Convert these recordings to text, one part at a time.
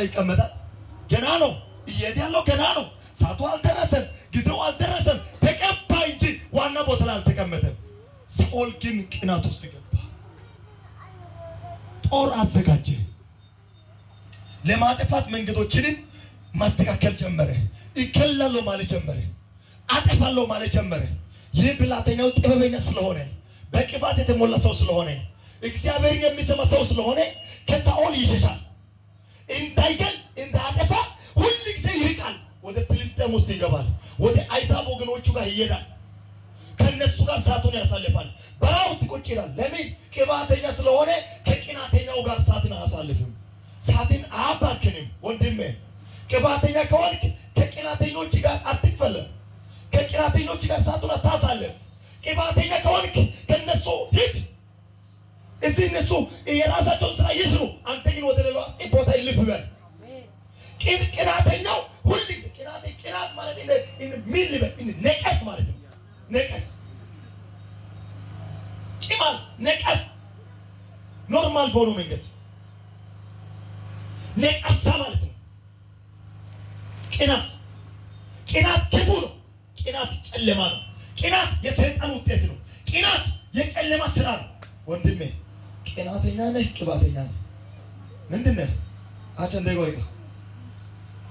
ላይ ይቀመጣል። ገና ነው እየሄደ ያለው ገና ነው። ሰዓቱ አልደረሰም፣ ጊዜው አልደረሰም። ተቀባ እንጂ ዋና ቦታ ላይ አልተቀመጠም። ሳኦል ግን ቅናት ውስጥ ገባ። ጦር አዘጋጀ። ለማጥፋት መንገዶችንም ማስተካከል ጀመረ። ይከላለው ማለት ጀመረ። አጠፋለው ማለት ጀመረ። ይህ ብላቴናው ጥበበኛ ስለሆነ በቅባት የተሞላ ሰው ስለሆነ እግዚአብሔርን የሚሰማ ሰው ስለሆነ ከሳኦል ይሸሻል። እንዳይገል እንዳያጠፋ ሁሉ ጊዜ ይርቃል። ወደ ፍልስጤም ውስጥ ይገባል። ወደ አይዛብ ወገኖቹ ጋር ይሄዳል። ከነሱ ጋር ሰዓቱን ያሳልፋል። በረሃ ውስጥ ቁጭ ይላል። ለምን? ቅባተኛ ስለሆነ ከቅናተኛው ጋር ሰዓትን አያሳልፍም። ሰዓትን አያባክንም። ወንድሜ ቅባተኛ ከሆንክ ከቅናተኞች ጋር አትክፈለም። ከቅናተኞች ጋር ሰዓቱን አታሳልፍ። ቅባተኛ ከሆንክ ከነሱ ሂድ። እዚህ እነሱ የራሳቸውን ስራ ይስሩ። አንተ ግን ወደ ሌላ ቦታ ይልፍ በል። ቅናተኛው ሁሉ ጊዜ ቅናት ማለት ምን ልበል? ነቀስ ማለት ነው። ነቀስ ቂማል ነቀስ ኖርማል በሆነ መንገድ ነቀሳ ማለት ነው። ቅናት ክፉ ነው። ቅናት ጨለማ ነው። ቅናት የሰይጣን ውጤት ነው። ቅናት የጨለማ ስራ ነው። ወንድሜ ቅናተኛ ነህ? ቅባተኛ ነህ? ምንድን ነህ? አቸን ደጎይታ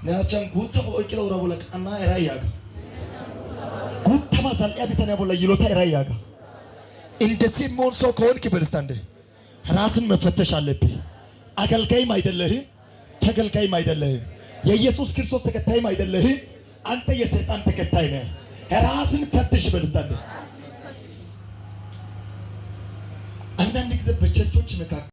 ናቸን ጉት ወቂለው ረቡለቃና እራያጋ ጉት ተማሳልያ ቢተና ቦላ ይሎታ እራያጋ እንደዚህ ሞን ሰው ከሆንክ በልስታንደ ራስን መፈተሽ አለብህ። አገልጋይም አይደለህም፣ ተገልጋይም አይደለህም፣ የኢየሱስ ክርስቶስ ተከታይም አይደለህም። አንተ የሰይጣን ተከታይ ነህ። ራስን ፈትሽ በልስታንደ አንዳንድ ጊዜ በቸርቾች መካከል